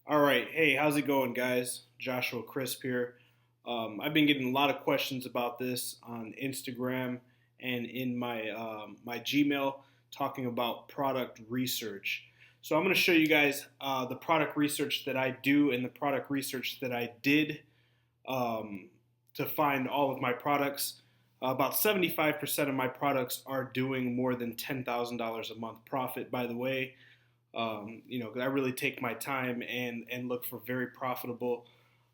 All right. Hey, how's it going, guys? Joshua Crisp here. I've been getting a lot of questions about this on Instagram and in my Gmail, talking about product research. So I'm going to show you guys the product research that I do and the product research that I did um, to find all of my products. About 75% of my products are doing more than $10,000 a month profit, by the way. 'Cause I really take my time and look for very profitable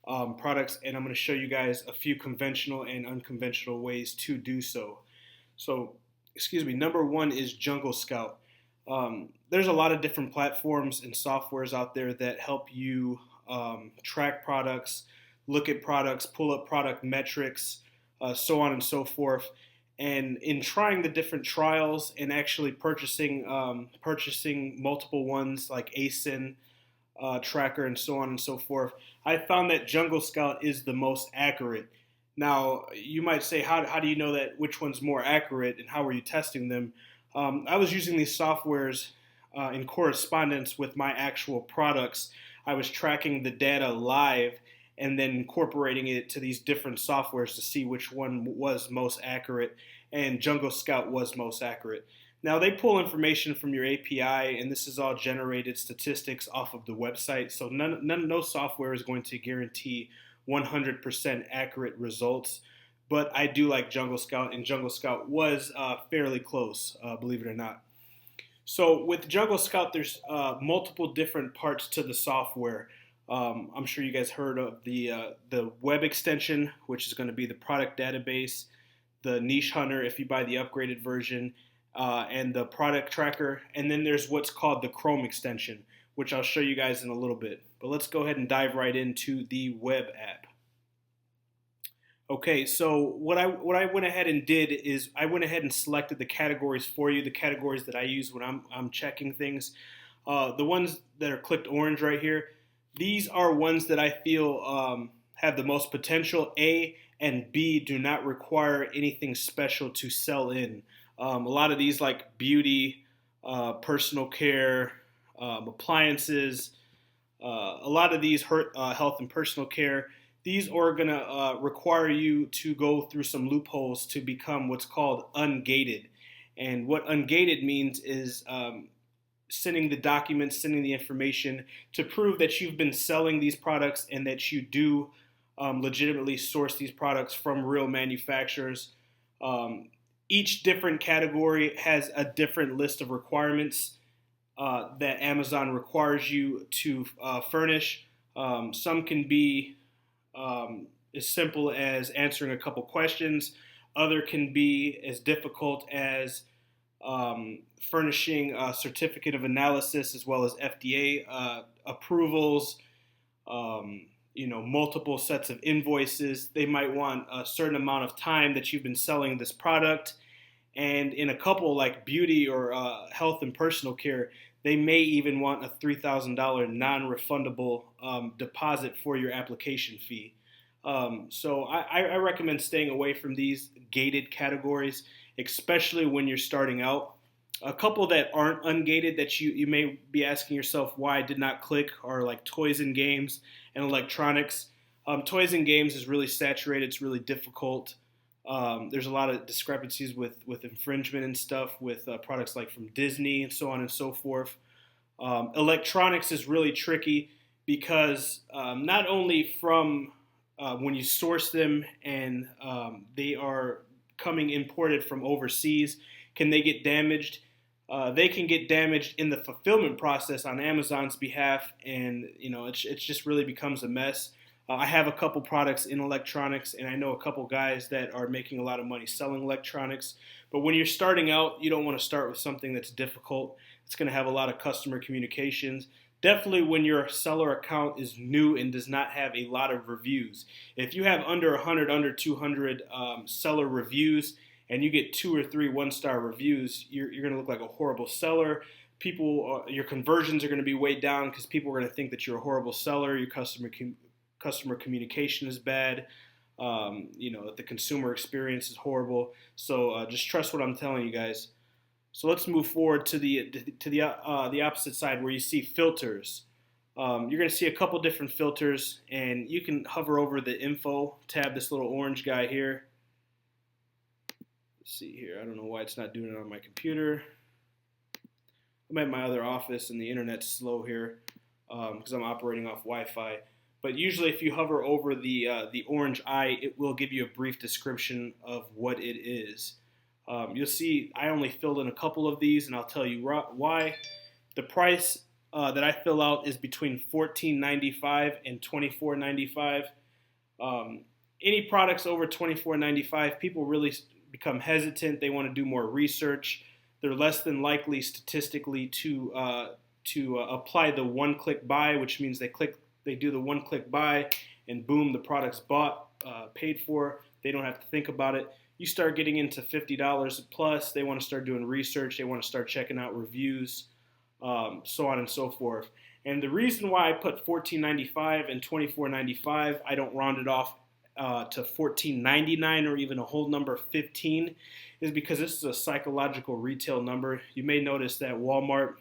products, and I'm going to show you guys a few conventional and unconventional ways to do so. So, excuse me. Number one is Jungle Scout. There's a lot of different platforms and softwares out there that help you track products, look at products, pull up product metrics, so on and so forth. And in trying the different trials and actually purchasing multiple ones like ASIN tracker and so on and so forth, I found that Jungle Scout is the most accurate. Now, you might say, how do you know that which one's more accurate and how are you testing them? I was using these softwares in correspondence with my actual products. I was tracking the data live and then incorporating it to these different softwares to see which one was most accurate, and Jungle Scout was most accurate. Now, they pull information from your API, and this is all generated statistics off of the website, so no software is going to guarantee 100% accurate results. But I do like Jungle Scout, and Jungle Scout was fairly close, believe it or not. So with Jungle Scout, there's multiple different parts to the software. I'm sure you guys heard of the web extension, which is going to be the product database, the niche hunter if you buy the upgraded version, and the product tracker. And then there's what's called the Chrome extension, which I'll show you guys in a little bit. But let's go ahead and dive right into the web app. Okay, so what I went ahead and did is I went ahead and selected the categories for you, the categories that I use when I'm checking things. The ones that are clicked orange right here, these are ones that I feel have the most potential. A and B do not require anything special to sell in. A lot of these, like beauty, personal care, appliances, a lot of these health and personal care, these are going to require you to go through some loopholes to become what's called ungated. And what ungated means is sending the documents, sending the information to prove that you've been selling these products and that you do legitimately source these products from real manufacturers. Each different category has a different list of requirements that Amazon requires you to furnish. Some can be as simple as answering a couple questions. Other can be as difficult as furnishing a certificate of analysis as well as FDA approvals, multiple sets of invoices. They might want a certain amount of time that you've been selling this product. And in a couple like beauty or health and personal care, they may even want a $3,000 non-refundable deposit for your application fee. So I recommend staying away from these gated categories, especially when you're starting out. A couple that aren't ungated that you may be asking yourself why I did not click are like toys and games and electronics. Toys and games is really saturated. It's really difficult. There's a lot of discrepancies with infringement and stuff with products like from Disney and so on and so forth. Electronics is really tricky because not only from when you source them and they are coming imported from overseas, can they get damaged? They can get damaged in the fulfillment process on Amazon's behalf, and it just really becomes a mess. I have a couple products in electronics, and I know a couple guys that are making a lot of money selling electronics. But when you're starting out, you don't want to start with something that's difficult. It's going to have a lot of customer communications. Definitely when your seller account is new and does not have a lot of reviews. If you have under 100, under 200 seller reviews, and you get 2 or 3 one-star reviews, you're going to look like a horrible seller. Your conversions are going to be way down because people are going to think that you're a horrible seller. Your customer communication is bad. The consumer experience is horrible. So just trust what I'm telling you guys. So let's move forward to the opposite side where you see filters. You're going to see a couple different filters, and you can hover over the info tab, this little orange guy here. Let's see here. I don't know why it's not doing it on my computer. I'm at my other office, and the internet's slow here because I'm operating off Wi-Fi. But usually, if you hover over the orange eye, it will give you a brief description of what it is. You'll see I only filled in a couple of these, and I'll tell you why. The price that I fill out is between $14.95 and $24.95. Any products over $24.95, people really become hesitant. They want to do more research. They're less than likely statistically to apply the one-click buy, which means they do the one-click buy, and boom, the product's bought, paid for. They don't have to think about it. You start getting into $50 plus, they want to start doing research. They want to start checking out reviews, so on and so forth. And the reason why I put $14.95 and $24.95, I don't round it off to $14.99 or even a whole number 15, is because this is a psychological retail number. You may notice that Walmart,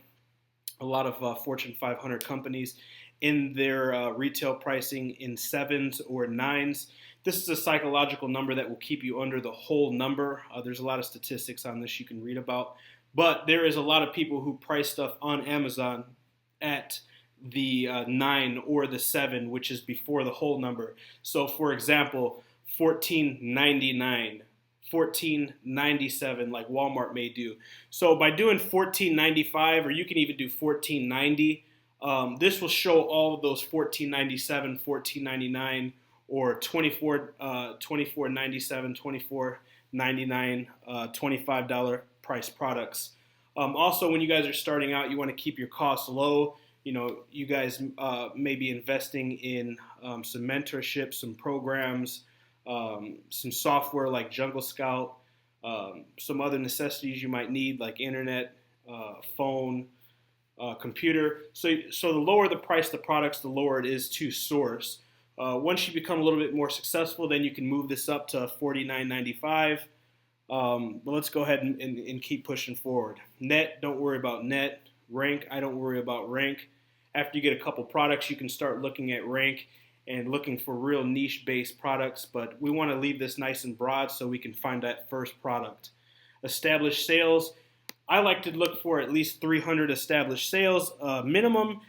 a lot of Fortune 500 companies, in their retail pricing in 7s or 9s. This is a psychological number that will keep you under the whole number. There's a lot of statistics on this you can read about. But there is a lot of people who price stuff on Amazon at the 9 or the 7, which is before the whole number. So for example, $14.99, $14.97, like Walmart may do. So by doing $14.95, or you can even do $14.90, this will show all of those $14.97, $14.99, or $24.97, $24.99, $25 price products. Also, when you guys are starting out, you want to keep your costs low. You know, you guys may be investing in some mentorship, some programs, some software like Jungle Scout, some other necessities you might need like internet, phone, computer. So the lower the price of the products, the lower it is to source. Once you become a little bit more successful, then you can move this up to $49.95. But let's go ahead and keep pushing forward. Net, don't worry about net. Rank, I don't worry about rank. After you get a couple products, you can start looking at rank and looking for real niche-based products. But we want to leave this nice and broad so we can find that first product. Established sales, I like to look for at least 300 established sales minimum.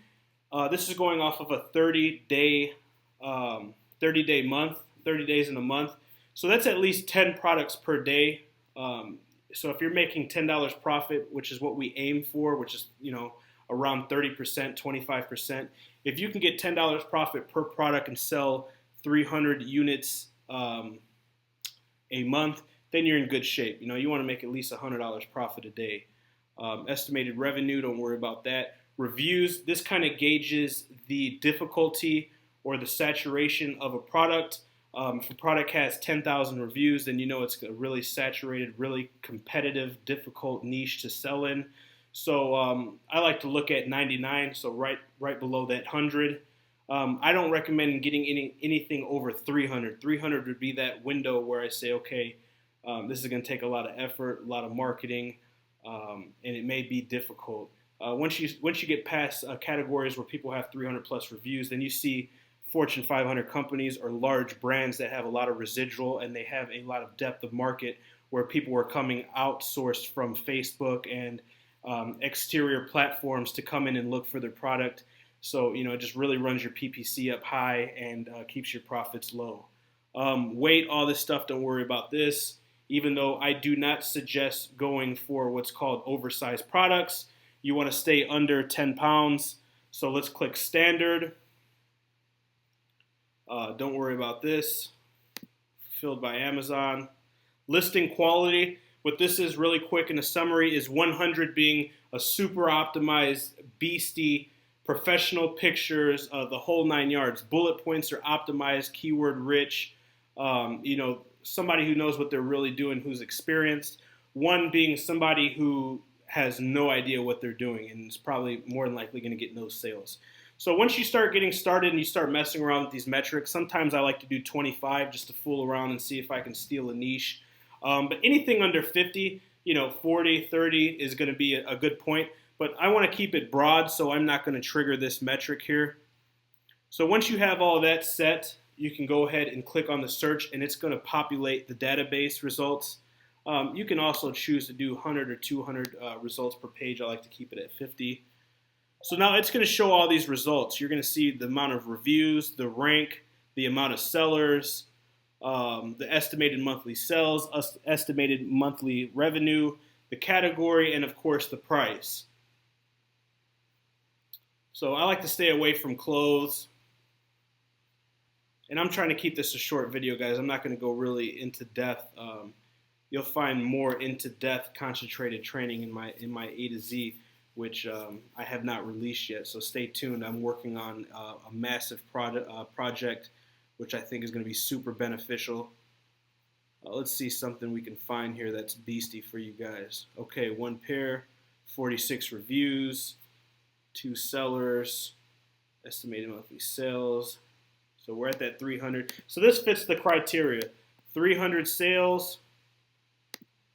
This is going off of a 30-day month, 30 days in a month. So that's at least 10 products per day. So if you're making $10 profit, which is what we aim for, which is, you know, around 30%, 25%. If you can get $10 profit per product and sell 300 units a month, then you're in good shape. You know, you want to make at least $100 profit a day. Estimated revenue, don't worry about that. Reviews, this kind of gauges the difficulty or the saturation of a product. If a product has 10,000 reviews, then you know it's a really saturated, really competitive, difficult niche to sell in. So I like to look at 99, so right below that 100. I don't recommend getting anything over 300. 300 would be that window where I say, okay, this is going to take a lot of effort, a lot of marketing, and it may be difficult. Once you get past categories where people have 300 plus reviews, then you see Fortune 500 companies or large brands that have a lot of residual and they have a lot of depth of market where people are coming outsourced from Facebook and exterior platforms to come in and look for their product. So, you know, it just really runs your PPC up high and keeps your profits low. Weight, all this stuff, don't worry about this. Even though I do not suggest going for what's called oversized products, you want to stay under 10 pounds. So let's click standard. Don't worry about this. Filled by Amazon. Listing quality. What this is really quick in a summary is 100 being a super optimized, beastie, professional pictures, the whole 9 yards. Bullet points are optimized, keyword rich. You know, somebody who knows what they're really doing, who's experienced. 1 being somebody who has no idea what they're doing and is probably more than likely going to get no sales. So once you start getting started and you start messing around with these metrics, sometimes I like to do 25 just to fool around and see if I can steal a niche. But anything under 50, you know, 40, 30 is going to be a good point. but I want to keep it broad, so I'm not going to trigger this metric here. So once you have all that set, you can go ahead and click on the search, and it's going to populate the database results. You can also choose to do 100 or 200 results per page. I like to keep it at 50. So now it's going to show all these results. You're going to see the amount of reviews, the rank, the amount of sellers, the estimated monthly sales, estimated monthly revenue, the category, and of course the price. So I like to stay away from clothes. And I'm trying to keep this a short video, guys. I'm not going to go really into depth. You'll find more into depth concentrated training in my A to Z, which I have not released yet. So stay tuned. I'm working on a massive project, which I think is going to be super beneficial. Let's see something we can find here that's beastie for you guys. Okay, 1 pair, 46 reviews, 2 sellers, estimated monthly sales. So we're at that 300. So this fits the criteria. 300 sales,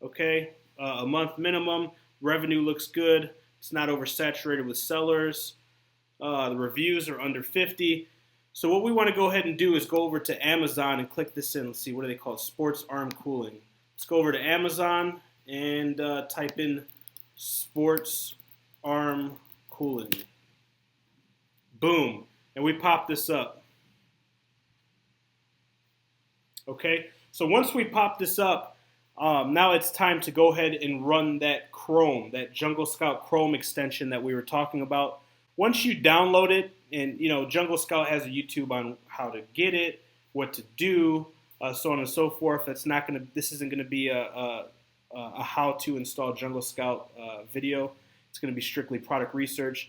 okay, a month minimum. Revenue looks good. It's not oversaturated with sellers. The reviews are under 50. So what we want to go ahead and do is go over to Amazon and click this in. Let's see, what do they call it? Sports arm cooling. Let's go over to Amazon and type in sports arm cooling. Boom. And we pop this up. Okay, so once we pop this up, now it's time to go ahead and run that Chrome, that Jungle Scout Chrome extension that we were talking about. Once you download it, and Jungle Scout has a YouTube on how to get it, what to do, so on and so forth. This isn't gonna be a how to install Jungle Scout video. It's gonna be strictly product research.